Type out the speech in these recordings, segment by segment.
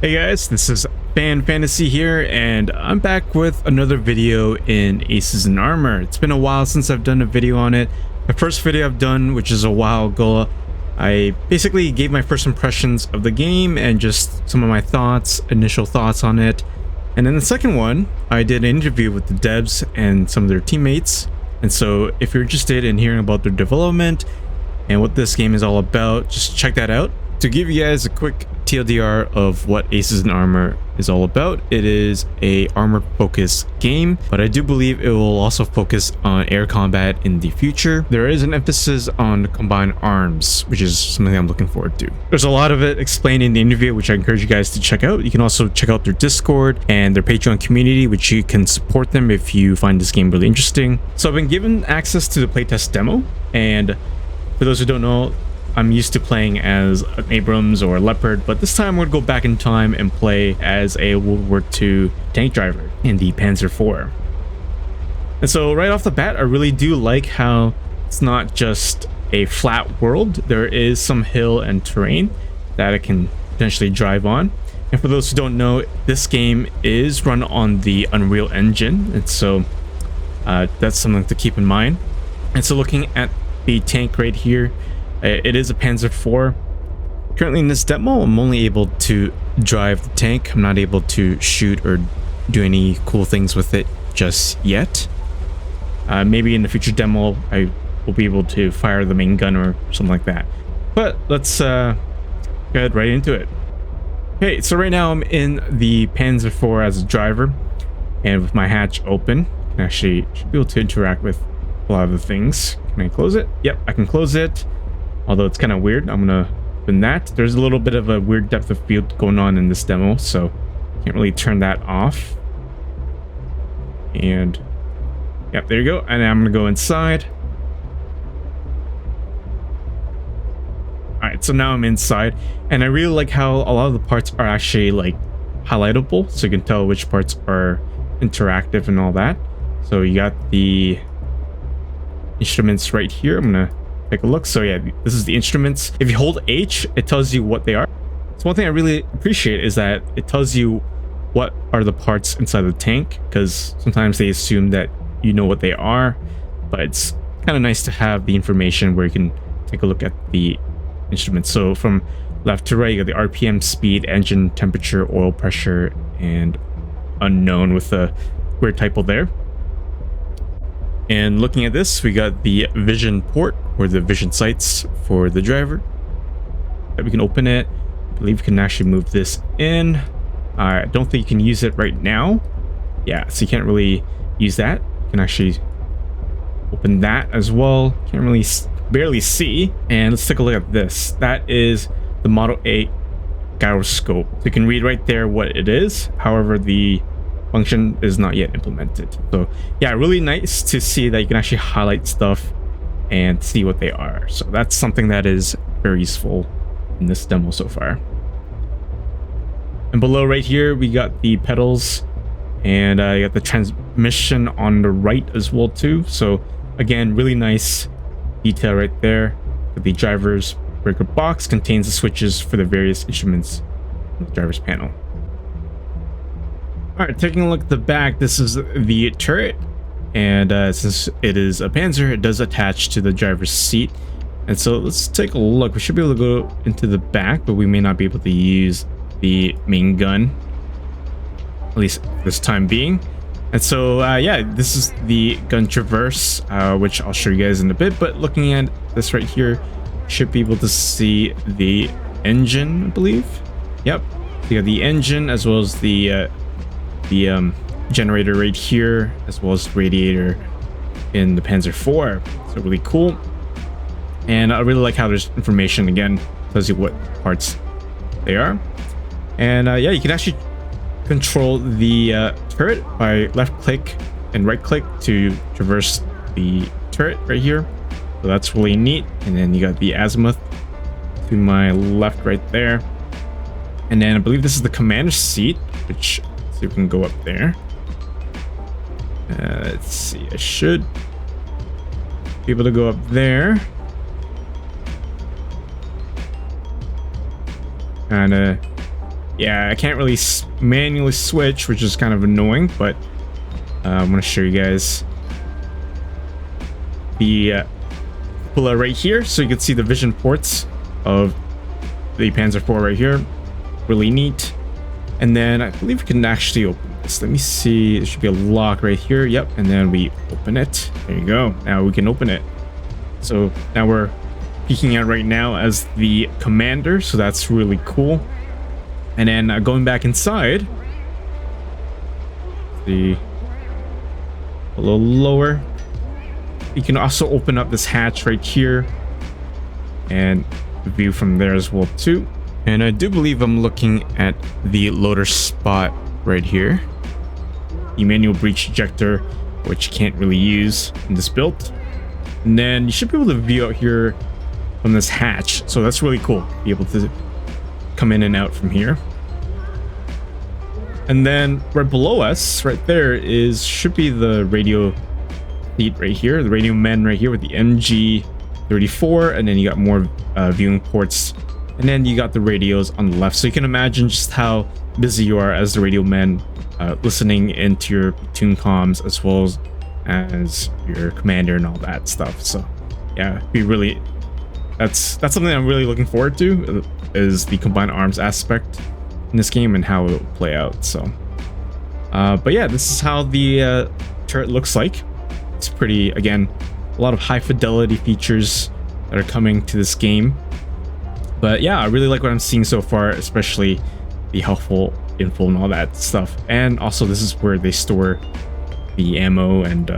Hey guys, this is Fan Fantasy here, and I'm back with another video in Aces in Armor. It's been a while since I've done a video on it. The first video I've done, which is a while ago, I basically gave my first impressions of the game and just some of my thoughts, initial thoughts on it. And then the second one, I did an interview with the devs and some of their teammates. And so if you're interested in hearing about their development and what this game is all about, just check that out. To give you guys a quick TLDR of what Aces in Armor is all about, it is a armor focused game, but I do believe it will also focus on air combat in the future. There is an emphasis on combined arms, which is something I'm looking forward to. There's a lot of it explained in the interview, which I encourage you guys to check out. You can also check out their Discord and their Patreon community, which you can support them if you find this game really interesting. So I've been given access to the playtest demo, and for those who don't know, I'm used to playing as an Abrams or a Leopard, but this time we're going to go back in time and play as a World War II tank driver in the Panzer IV. And so right off the bat, I really do like how it's not just a flat world. There is some hill and terrain that I can potentially drive on. And for those who don't know, this game is run on the Unreal Engine, and so that's something to keep in mind. And so looking at the tank right here, it is a Panzer IV. Currently in this demo, I'm only able to drive the tank. I'm not able to shoot or do any cool things with it just yet. Maybe in the future demo, I will be able to fire the main gun or something like that. But let's go ahead right into it. Okay, so right now I'm in the Panzer IV as a driver, and with my hatch open, I can actually should be able to interact with a lot of the things. Can I close it? Yep, I can close it. Although it's kind of weird, I'm gonna open that. There's a little bit of a weird depth of field going on in this demo, so can't really turn that off. And yep, there you go. And I'm gonna go inside. All right, so now I'm inside, and I really like how a lot of the parts are actually like highlightable, so you can tell which parts are interactive and all that. So you got the instruments right here. I'm gonna take a look. So yeah, this is the instruments. If you hold H, it tells you what they are. So one thing I really appreciate is that it tells you what are the parts inside the tank, because sometimes they assume that you know what they are, but it's kind of nice to have the information where you can take a look at the instruments. So from left to right, you got the RPM, speed, engine temperature, oil pressure, and unknown with a weird typo there. And looking at this, we got the vision port, or the vision sights for the driver. We can open it. I believe we can actually move this in. I don't think you can use it right now. Yeah, so you can't really use that. You can actually open that as well. Can't really barely see. And let's take a look at this. That is the Model A gyroscope. So you can read right there what it is. However, the function is not yet implemented. So yeah, really nice to see that you can actually highlight stuff and see what they are. So that's something that is very useful in this demo so far. And below right here, we got the pedals, and you got the transmission on the right as well too. So again, really nice detail right there. The driver's breaker box contains the switches for the various instruments on the driver's panel. All right, taking a look at the back, this is the turret, and since it is a Panzer, it does attach to the driver's seat. And so let's take a look. We should be able to go into the back, but we may not be able to use the main gun, at least this time being. And so yeah, this is the gun traverse, which I'll show you guys in a bit. But looking at this right here, should be able to see the engine, I believe. Yep, you got the engine as well as the generator right here, as well as radiator in the Panzer IV. So really cool. And I really like how there's information, again, tells you what parts they are. And yeah, you can actually control the turret by left click and right click to traverse the turret right here. So that's really neat. And then you got the azimuth to my left right there. And then I believe this is the commander's seat, which, see if we can go up there. Let's see, I should be able to go up there. kind of yeah, I can't really manually switch, which is kind of annoying, but I'm going to show you guys the cupola right here, so you can see the vision ports of the Panzer IV right here. Really neat. And then I believe we can actually open this. Let me see. There should be a lock right here. Yep. And then we open it. There you go. Now we can open it. So now we're peeking out right now as the commander. So that's really cool. And then going back inside, a little lower. You can also open up this hatch right here and view from there as well too. And I do believe I'm looking at the loader spot right here. The manual breach ejector, which you can't really use in this build. And then you should be able to view out here from this hatch. So that's really cool. Be able to come in and out from here. And then right below us, right there should be the radio seat right here. The radio men right here with the MG34. And then you got more viewing ports. And then you got the radios on the left. So you can imagine just how busy you are as the radio men listening into your platoon comms as well as your commander and all that stuff. So yeah, that's something I'm really looking forward to, is the combined arms aspect in this game and how it will play out. So but yeah, this is how the turret looks like. It's pretty, again, a lot of high fidelity features that are coming to this game. But yeah, I really like what I'm seeing so far, especially the helpful info and all that stuff. And also this is where they store the ammo and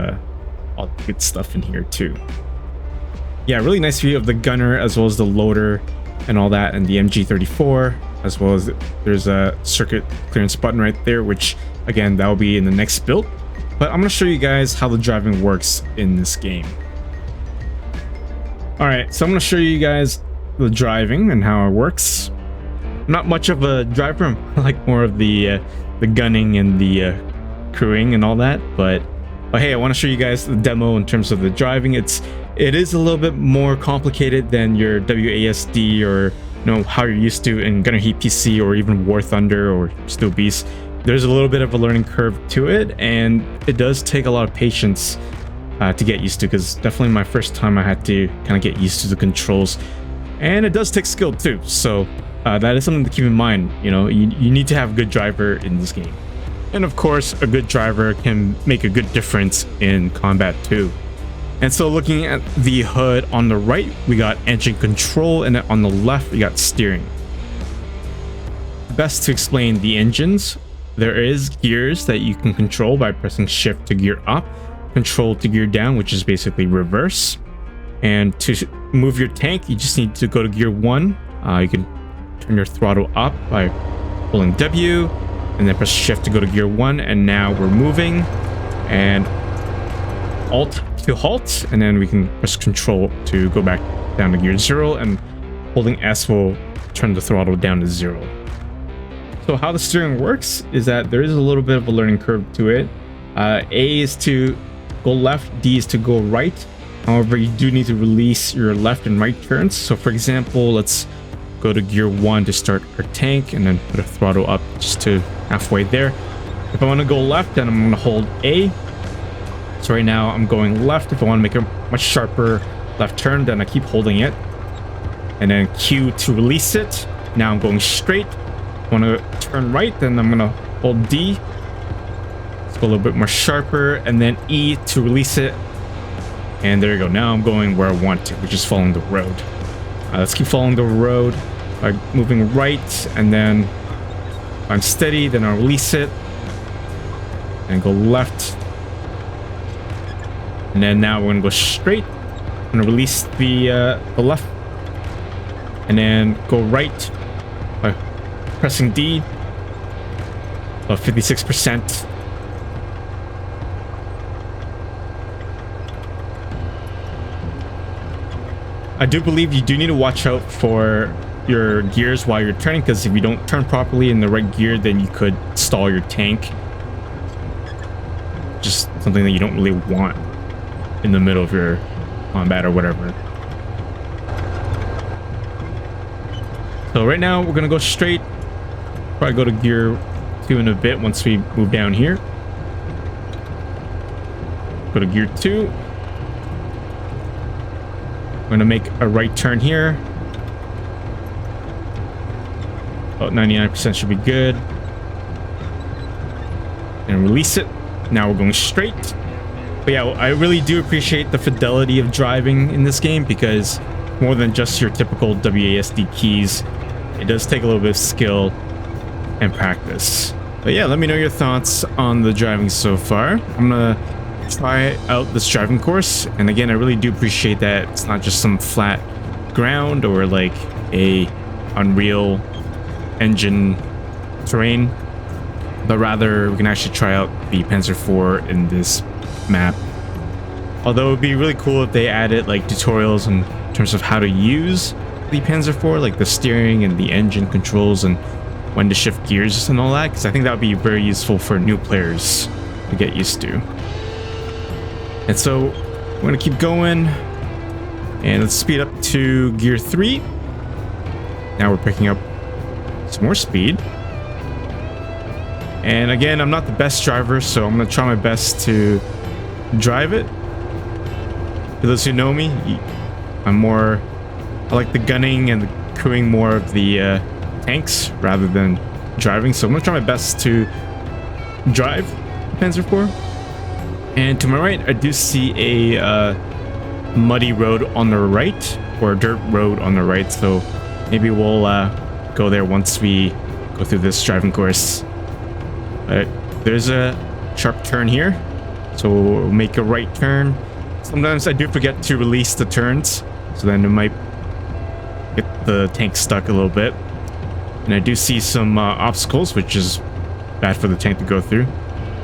all the good stuff in here too. Yeah, really nice view of the gunner as well as the loader and all that, and the MG34, as well as there's a circuit clearance button right there, which again, that will be in the next build. But I'm going to show you guys how the driving works in this game. All right, so I'm going to show you guys the driving and how it works. Not much of a driver. I like more of the gunning and the crewing and all that. But hey, I want to show you guys the demo in terms of the driving. It is a little bit more complicated than your WASD or how you're used to in Gunner Heat PC or even War Thunder or Steel Beast. There's a little bit of a learning curve to it, and it does take a lot of patience to get used to, because definitely my first time I had to kind of get used to the controls. And it does take skill too, so that is something to keep in mind. You need to have a good driver in this game. And of course, a good driver can make a good difference in combat too. And so looking at the HUD, on the right, we got engine control, and on the left, we got steering. Best to explain the engines, there is gears that you can control by pressing shift to gear up, control to gear down, which is basically reverse. And to move your tank, you just need to go to gear 1. You can turn your throttle up by pulling W, and then press shift to go to gear 1. And now we're moving, and alt to halt, and then we can press control to go back down to gear 0, and holding S will turn the throttle down to 0. So how the steering works is that there is a little bit of a learning curve to it. A is to go left, D is to go right. However, you do need to release your left and right turns. So for example, let's go to gear 1 to start our tank, and then put a throttle up just to halfway there. If I want to go left, then I'm going to hold A. So right now I'm going left. If I want to make a much sharper left turn, then I keep holding it. And then Q to release it. Now I'm going straight. If I want to turn right, then I'm going to hold D. Let's go a little bit more sharper. And then E to release it. And there you go. Now I'm going where I want to, which is following the road. Let's keep following the road by moving right. And then if I'm steady, then I'll release it. And go left. And then now we're going to go straight. I'm going to release the left. And then go right by pressing D. About 56%. I do believe you do need to watch out for your gears while you're turning, because if you don't turn properly in the right gear, then you could stall your tank. Just something that you don't really want in the middle of your combat or whatever. So right now we're gonna go straight. Probably go to gear 2 in a bit once we move down here. Go to gear 2. I'm gonna make a right turn here. About 99% should be good. And release it. Now we're going straight. But yeah, I really do appreciate the fidelity of driving in this game, because more than just your typical WASD keys, it does take a little bit of skill and practice. But yeah, let me know your thoughts on the driving so far. I'm gonna try out this driving course, and again, I really do appreciate that it's not just some flat ground or like a Unreal Engine terrain, but rather we can actually try out the Panzer IV in this map. Although it would be really cool if they added like tutorials in terms of how to use the Panzer IV, like the steering and the engine controls and when to shift gears and all that, because I think that would be very useful for new players to get used to. And so we're going to keep going, and let's speed up to gear 3. Now we're picking up some more speed. And again, I'm not the best driver, so I'm going to try my best to drive it. For those who know me, I like the gunning and the crewing more of the tanks rather than driving, so I'm going to try my best to drive Panzer IV. And to my right, I do see a muddy road on the right, or a dirt road on the right, so maybe we'll go there once we go through this driving course. But there's a sharp turn here, so we'll make a right turn. Sometimes I do forget to release the turns, so then it might get the tank stuck a little bit. And I do see some obstacles, which is bad for the tank to go through.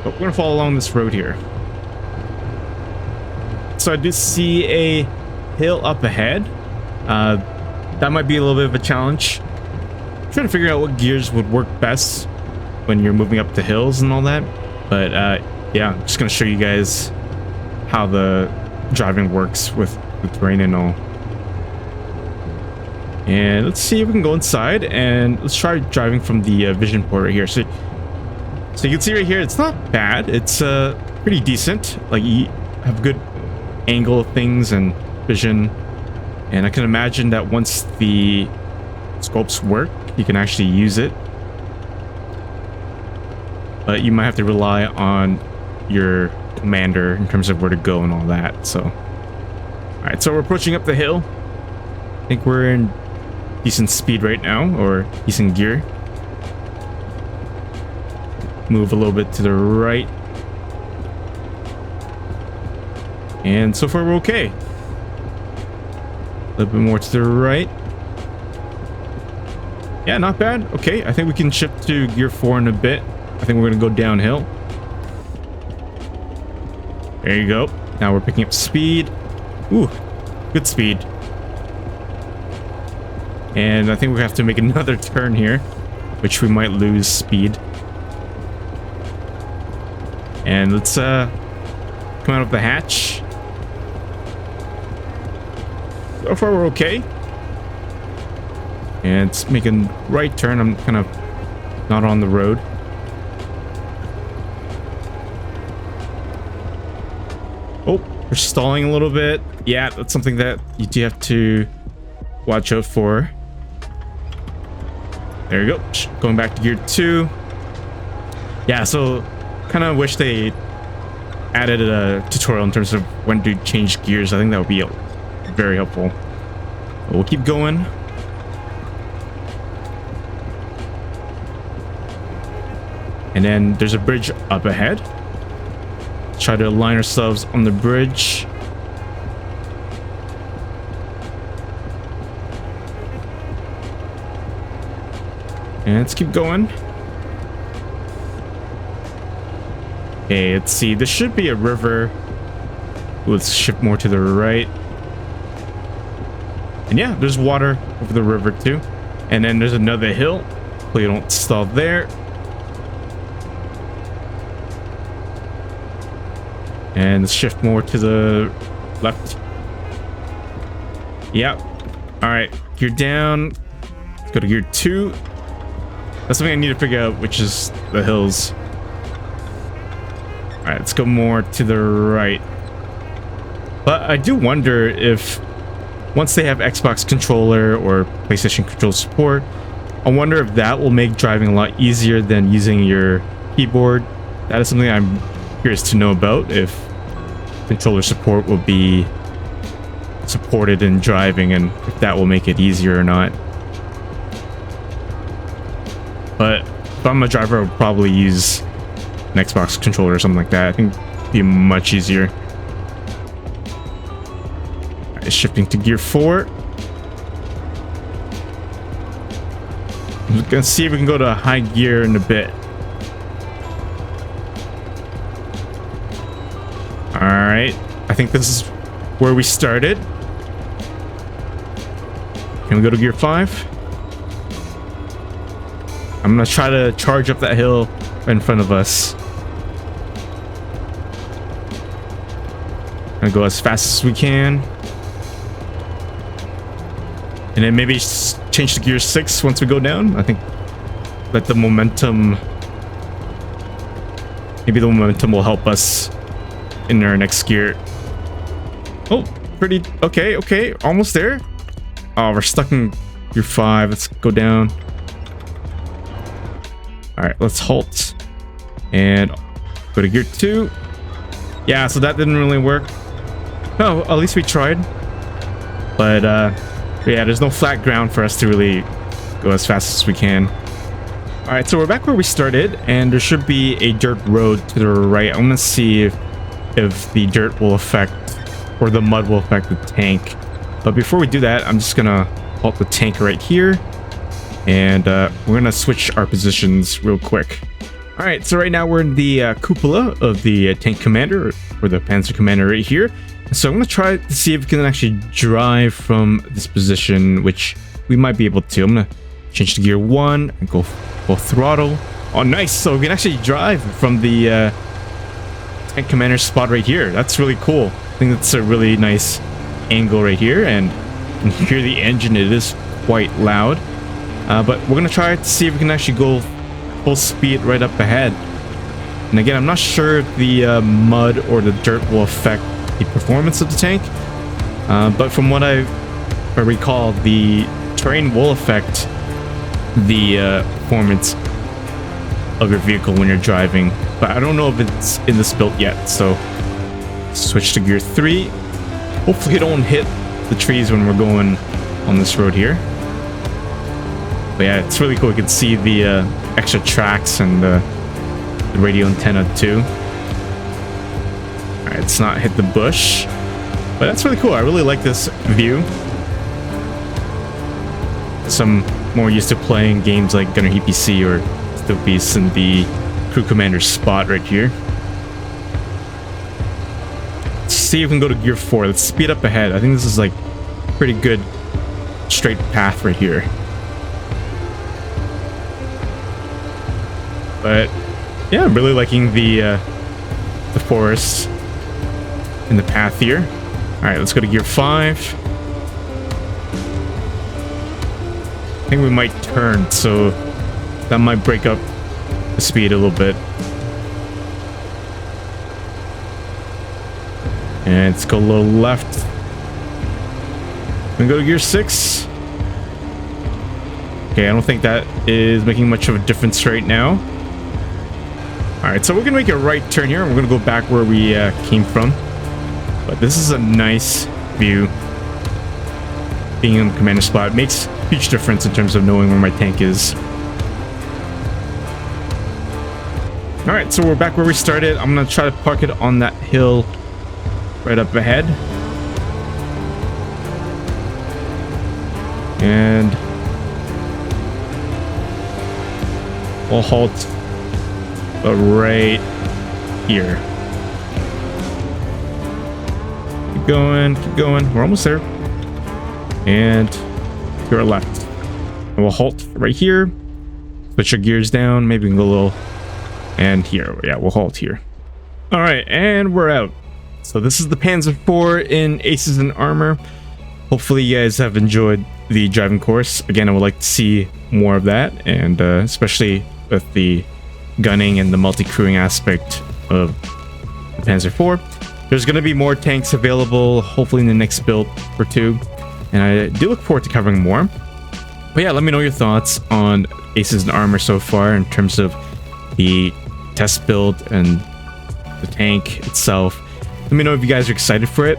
But we're going to follow along this road here. So I do see a hill up ahead. That might be a little bit of a challenge. I'm trying to figure out what gears would work best when you're moving up the hills and all that. But yeah, I'm just going to show you guys how the driving works with the terrain and all. And let's see if we can go inside, and let's try driving from the vision port right here. So you can see right here, it's not bad. It's pretty decent. Like, you have good angle of things and vision, and I can imagine that once the scopes work, you can actually use it, but you might have to rely on your commander in terms of where to go and all that. So all right, so we're approaching up the hill. I think we're in decent speed right now, or decent gear. Move a little bit to the right. And so far we're okay. A little bit more to the right. Yeah, not bad. Okay, I think we can shift to gear 4 in a bit. I think we're gonna go downhill. There you go. Now we're picking up speed. Ooh, good speed. And I think we have to make another turn here, which we might lose speed. And let's come out of the hatch. So far we're okay. And it's making right turn. I'm kind of not on the road. Oh, we're stalling a little bit. Yeah, that's something that you do have to watch out for. There you go. Going back to gear 2. Yeah, so kind of wish they added a tutorial in terms of when to change gears. I think that would be very helpful. But we'll keep going. And then there's a bridge up ahead. Try to align ourselves on the bridge. And let's keep going. Okay, let's see. This should be a river. Let's shift more to the right. And yeah, there's water over the river too. And then there's another hill. Hopefully you don't stall there. And let's shift more to the left. Yep. All right, gear down. Let's go to gear 2. That's something I need to figure out, which is the hills. All right, let's go more to the right. But I do wonder if once they have Xbox controller or PlayStation controller support, I wonder if that will make driving a lot easier than using your keyboard. That is something I'm curious to know about, if controller support will be supported in driving and if that will make it easier or not. But if I'm a driver, I would probably use an Xbox controller or something like that. I think it'd be much easier. All right, shifting to gear 4. I'm gonna see if we can go to high gear in a bit. All right, I think this is where we started. Can we go to gear 5? I'm gonna try to charge up that hill right in front of us. Gonna go as fast as we can. And then maybe change to gear 6 once we go down. I think that the momentum... Maybe the momentum will help us in our next gear. Oh, pretty... Okay, almost there. Oh, we're stuck in gear 5. Let's go down. All right, let's halt and go to gear 2. Yeah, so that didn't really work. No, at least we tried. But yeah, there's no flat ground for us to really go as fast as we can. All right, so we're back where we started, and there should be a dirt road to the right. I'm gonna see if the dirt will affect, or the mud will affect the tank. But before we do that, I'm just gonna halt the tank right here. And we're gonna switch our positions real quick. All right, so right now we're in the cupola of the tank commander, or the Panzer commander right here. So I'm gonna try to see if we can actually drive from this position, which we might be able to. I'm gonna change to gear 1 and go full throttle. Oh, nice! So we can actually drive from the tank commander spot right here. That's really cool. I think that's a really nice angle right here, and you can hear the engine. It is quite loud. But we're gonna try to see if we can actually go full speed right up ahead. And again, I'm not sure if the mud or the dirt will affect the performance of the tank. But from what I recall, the terrain will affect the performance of your vehicle when you're driving. But I don't know if it's in this build yet. So switch to gear 3. Hopefully, it don't hit the trees when we're going on this road here. But yeah, it's really cool. You can see the extra tracks and the radio antenna too. All right, it's not hit the bush, but that's really cool. I really like this view. So I'm more used to playing games like Gunner EPC or Steel Beast in the crew commander spot right here. Let's see if we can go to gear 4. Let's speed up ahead. I think this is like pretty good straight path right here. But yeah, I'm really liking the forest in the path here. All right, let's go to gear 5. I think we might turn, so that might break up the speed a little bit. And let's go a little left. And go to gear 6. Okay, I don't think that is making much of a difference right now. All right, so we're gonna make a right turn here, and we're gonna go back where we came from. But this is a nice view. Being in the commander spot makes a huge difference in terms of knowing where my tank is. All right, so we're back where we started. I'm gonna try to park it on that hill right up ahead. And we'll halt right here. Keep going. We're almost there. And to our left. And we'll halt right here. Switch our gears down. Maybe we can go a little. And here. Yeah, we'll halt here. All right, and we're out. So this is the Panzer IV in Aces in Armor. Hopefully you guys have enjoyed the driving course. Again, I would like to see more of that, and especially with the gunning and the multi-crewing aspect of the Panzer IV. There's going to be more tanks available, hopefully in the next build or two, and I do look forward to covering more. But yeah, let me know your thoughts on Aces in Armor so far in terms of the test build and the tank itself. Let me know if you guys are excited for it.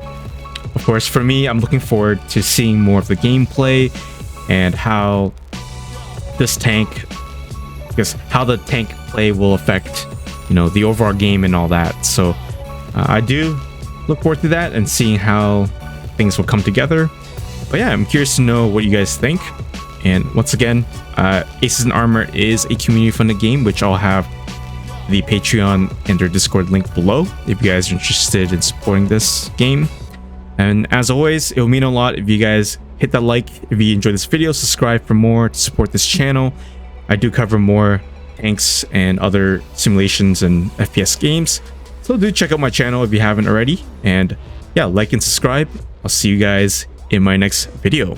Of course, for me, I'm looking forward to seeing more of the gameplay and how this tank, I guess, how the tank play will affect, you know, the overall game and all that. So I do look forward to that and seeing how things will come together. But yeah, I'm curious to know what you guys think. And once again, Aces in Armor is a community-funded game, which I'll have the Patreon and their Discord link below if you guys are interested in supporting this game. And as always, it will mean a lot if you guys hit that like if you enjoyed this video, subscribe for more to support this channel. I do cover more tanks and other simulations and FPS games, so do check out my channel if you haven't already. And yeah, like and subscribe. I'll see you guys in my next video.